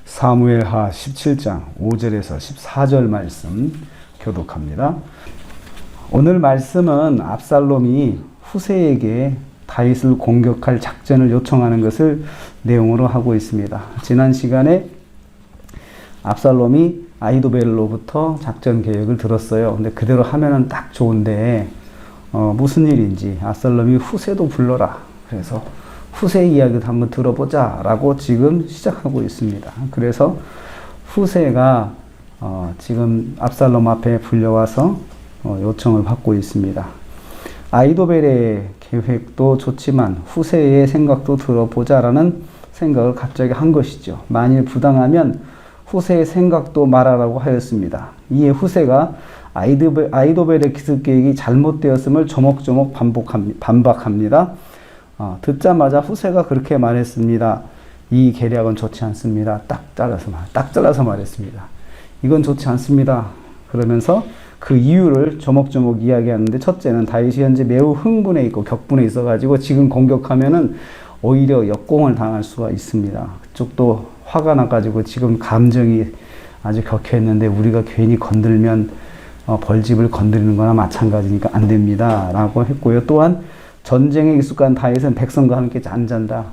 사무엘하 17장 5절에서 14절 말씀 교독합니다. 오늘 말씀은 압살롬이 후세에게 다윗을 공격할 작전을 요청하는 것을 내용으로 하고 있습니다. 지난 시간에 압살롬이 아히도벨로부터 작전 계획을 들었어요. 근데 그대로 하면은 딱 좋은데 무슨 일인지 압살롬이 후세도 불러라. 그래서 후세 이야기도 한번 들어보자 라고 지금 시작하고 있습니다. 그래서 후세가 지금 압살롬 앞에 불려와서 요청을 받고 있습니다. 아히도벨의 계획도 좋지만 후세의 생각도 들어보자라는 생각을 갑자기 한 것이죠. 만일 부당하면 후세의 생각도 말하라고 하였습니다. 이에 후세가 아히도벨의 기습 계획이 잘못되었음을 조목조목 반박합니다. 듣자마자 후세가 그렇게 말했습니다. 이 계략은 좋지 않습니다. 딱 잘라서 말했습니다. 이건 좋지 않습니다. 그러면서 그 이유를 조목조목 이야기하는데, 첫째는 다윗이 현재 매우 흥분해 있고 격분해 있어가지고 지금 공격하면은 오히려 역공을 당할 수가 있습니다. 그쪽도 화가 나가지고 지금 감정이 아주 격해있는데 우리가 괜히 건들면 벌집을 건드리는 거나 마찬가지니까 안 됩니다 라고 했고요. 또한 전쟁에 익숙한 다윗은 백성과 함께 안 잔다.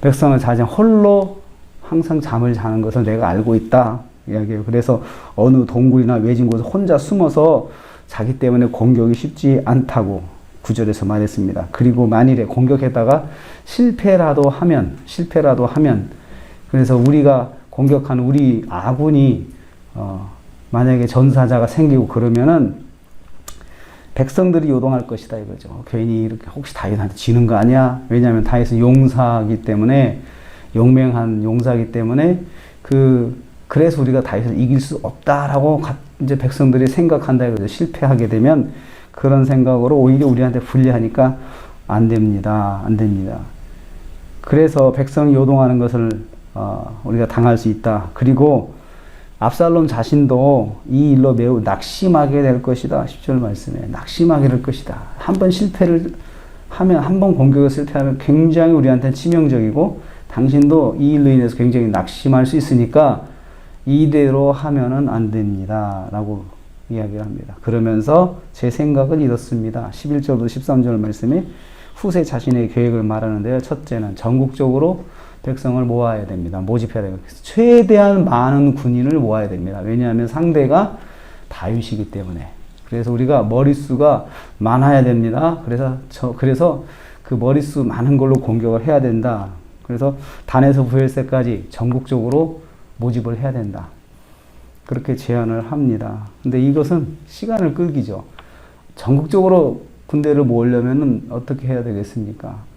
백성을 자지 홀로 항상 잠을 자는 것을 내가 알고 있다 이야기해요. 그래서 어느 동굴이나 외진 곳에 혼자 숨어서 자기 때문에 공격이 쉽지 않다고 9절에서 말했습니다. 그리고 만일에 공격했다가 실패라도 하면 그래서 우리가 공격하는 우리 아군이 만약에 전사자가 생기고 그러면은 백성들이 요동할 것이다 이거죠. 괜히 이렇게 혹시 다윗한테 지는 거 아니야? 왜냐하면 다윗은 용사이기 때문에, 용맹한 용사이기 때문에 그래서 우리가 다윗을 이길 수 없다라고 이제 백성들이 생각한다 이거죠. 실패하게 되면 그런 생각으로 오히려 우리한테 불리하니까 안 됩니다. 그래서 백성이 요동하는 것을 우리가 당할 수 있다. 그리고 압살롬 자신도 이 일로 매우 낙심하게 될 것이다. 10절 말씀에 낙심하게 될 것이다. 한 번 공격에 실패하면 굉장히 우리한테 치명적이고 당신도 이 일로 인해서 굉장히 낙심할 수 있으니까 이대로 하면은 안 됩니다 라고 이야기를 합니다. 그러면서 제 생각은 이렇습니다. 11절부터 13절 말씀에 후세 자신의 계획을 말하는데요. 첫째는 전국적으로 백성을 모아야 됩니다. 모집해야 됩니다. 최대한 많은 군인을 모아야 됩니다. 왜냐하면 상대가 다윗이기 때문에. 그래서 우리가 머릿수가 많아야 됩니다. 그래서 그 머릿수 많은 걸로 공격을 해야 된다. 그래서 단에서 부엘세까지 전국적으로 모집을 해야 된다. 그렇게 제안을 합니다. 근데 이것은 시간을 끌기죠. 전국적으로 군대를 모으려면 어떻게 해야 되겠습니까?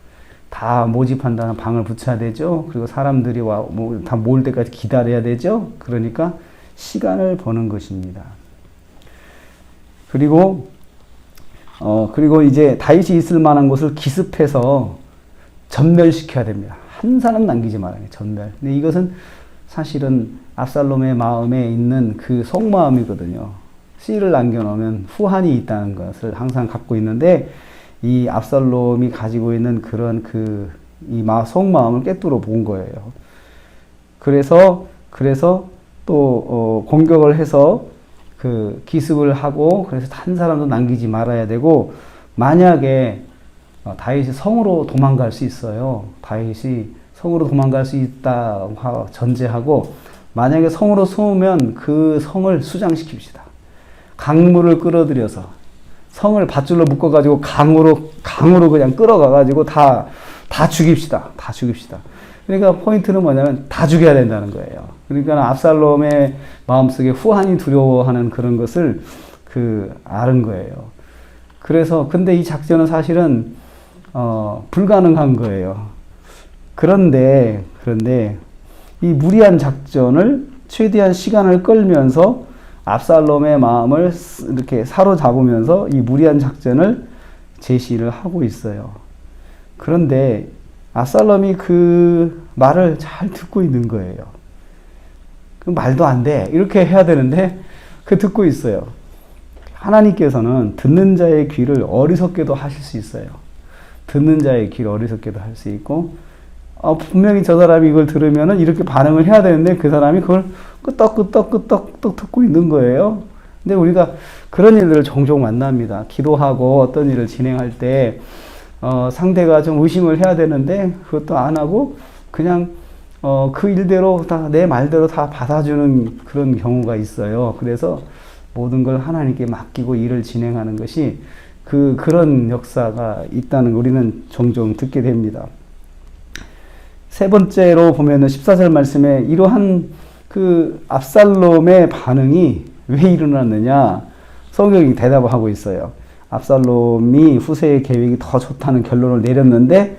다 모집한다는 방을 붙여야 되죠. 그리고 사람들이 다 모을 때까지 기다려야 되죠. 그러니까 시간을 버는 것입니다. 그리고 이제 다윗이 있을 만한 곳을 기습해서 전멸시켜야 됩니다. 한 사람 남기지 말아요. 전멸. 근데 이것은 사실은 압살롬의 마음에 있는 그 속마음이거든요. 씨를 남겨놓으면 후환이 있다는 것을 항상 갖고 있는데, 이 압살롬이 가지고 있는 그런 이 속마음을 꿰뚫어 본 거예요. 그래서 또 공격을 해서 기습을 하고, 그래서 한 사람도 남기지 말아야 되고, 만약에 다윗이 성으로 도망갈 수 있어요. 다윗이 성으로 도망갈 수 있다 전제하고, 만약에 성으로 숨으면 그 성을 수장시킵시다. 강물을 끌어들여서 성을 밧줄로 묶어가지고 강으로 그냥 끌어가가지고 다 죽입시다. 그러니까 포인트는 뭐냐면 다 죽여야 된다는 거예요. 그러니까 압살롬의 마음속에 후환이 두려워하는 그런 것을 아는 거예요. 그래서 근데 이 작전은 사실은 불가능한 거예요. 그런데 이 무리한 작전을 최대한 시간을 끌면서 압살롬의 마음을 이렇게 사로잡으면서 이 무리한 작전을 제시를 하고 있어요. 그런데 압살롬이 그 말을 잘 듣고 있는 거예요. 그 말도 안 돼. 이렇게 해야 되는데 듣고 있어요. 하나님께서는 듣는 자의 귀를 어리석게도 하실 수 있어요. 듣는 자의 귀를 어리석게도 할 수 있고, 분명히 저 사람이 이걸 들으면은 이렇게 반응을 해야 되는데 그 사람이 그걸 끄떡끄떡 듣고 있는 거예요. 근데 우리가 그런 일들을 종종 만납니다. 기도하고 어떤 일을 진행할 때, 상대가 좀 의심을 해야 되는데 그것도 안 하고 그냥, 그 일대로 다 내 말대로 다 받아주는 그런 경우가 있어요. 그래서 모든 걸 하나님께 맡기고 일을 진행하는 것이 그런 역사가 있다는 걸 우리는 종종 듣게 됩니다. 세 번째로 보면은 14절 말씀에 이러한 그 압살롬의 반응이 왜 일어났느냐? 성경이 대답을 하고 있어요. 압살롬이 후세의 계획이 더 좋다는 결론을 내렸는데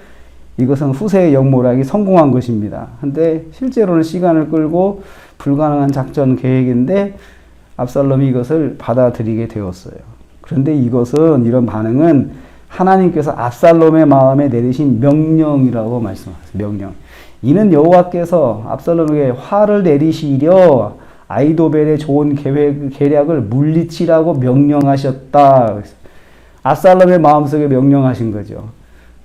이것은 후세의 역모락이 성공한 것입니다. 근데 실제로는 시간을 끌고 불가능한 작전 계획인데 압살롬이 이것을 받아들이게 되었어요. 그런데 이런 반응은 하나님께서 압살롬의 마음에 내리신 명령이라고 말씀하세요. 명령. 이는 여호와께서 압살롬에게 화를 내리시려 아이도벨의 좋은 계략을 물리치라고 명령하셨다. 압살롬의 마음속에 명령하신 거죠.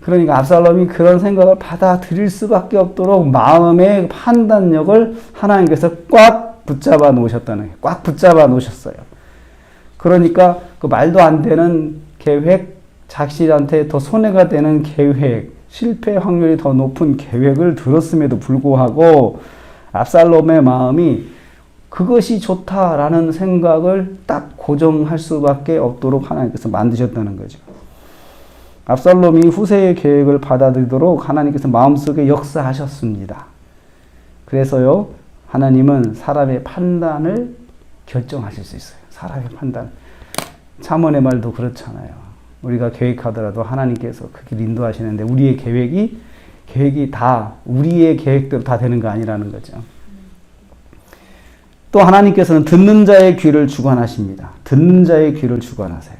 그러니까 압살롬이 그런 생각을 받아들일 수밖에 없도록 마음의 판단력을 하나님께서 꽉 붙잡아 놓으셨다는 거예요. 꽉 붙잡아 놓으셨어요. 그러니까 그 말도 안 되는 계획, 자신한테 더 손해가 되는 계획, 실패 확률이 더 높은 계획을 들었음에도 불구하고 압살롬의 마음이 그것이 좋다라는 생각을 딱 고정할 수밖에 없도록 하나님께서 만드셨다는 거죠. 압살롬이 후세의 계획을 받아들이도록 하나님께서 마음속에 역사하셨습니다. 그래서요, 하나님은 사람의 판단을 결정하실 수 있어요. 사람의 판단. 잠언의 말도 그렇잖아요. 우리가 계획하더라도 하나님께서 그 길 인도하시는데 우리의 계획이 다 우리의 계획대로 다 되는 거 아니라는 거죠. 또 하나님께서는 듣는 자의 귀를 주관하십니다. 듣는 자의 귀를 주관하세요.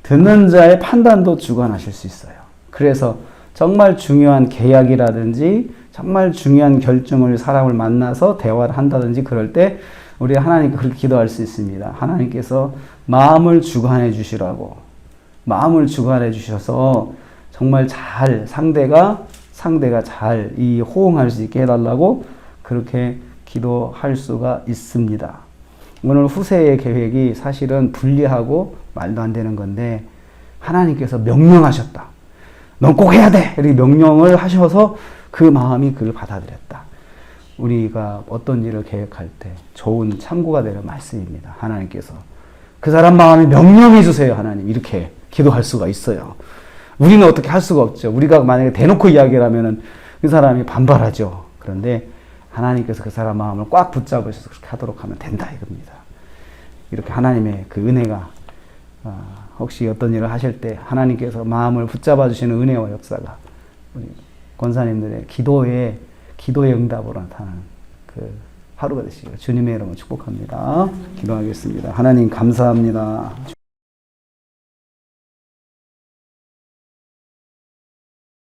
듣는 자의 판단도 주관하실 수 있어요. 그래서 정말 중요한 계약이라든지 정말 중요한 결정을 사람을 만나서 대화를 한다든지 그럴 때 우리 하나님께 그렇게 기도할 수 있습니다. 하나님께서 마음을 주관해 주시라고. 마음을 주관해 주셔서 정말 잘 상대가 잘 이 호응할 수 있게 해달라고 그렇게 기도할 수가 있습니다. 오늘 후세의 계획이 사실은 불리하고 말도 안 되는 건데 하나님께서 명령하셨다. 넌 꼭 해야 돼! 이렇게 명령을 하셔서 그 마음이 그를 받아들였다. 우리가 어떤 일을 계획할 때 좋은 참고가 되는 말씀입니다. 하나님께서 그 사람 마음에 명령해 주세요. 하나님 이렇게 기도할 수가 있어요. 우리는 어떻게 할 수가 없죠. 우리가 만약에 대놓고 이야기를 하면은 그 사람이 반발하죠. 그런데 하나님께서 그 사람 마음을 꽉 붙잡으셔서 그렇게 하도록 하면 된다 이겁니다. 이렇게 하나님의 그 은혜가 혹시 어떤 일을 하실 때 하나님께서 마음을 붙잡아 주시는 은혜와 역사가 우리 권사님들의 기도의 응답으로 나타나는 그 하루가 되시기를 주님의 이름으로 축복합니다. 기도하겠습니다. 하나님 감사합니다.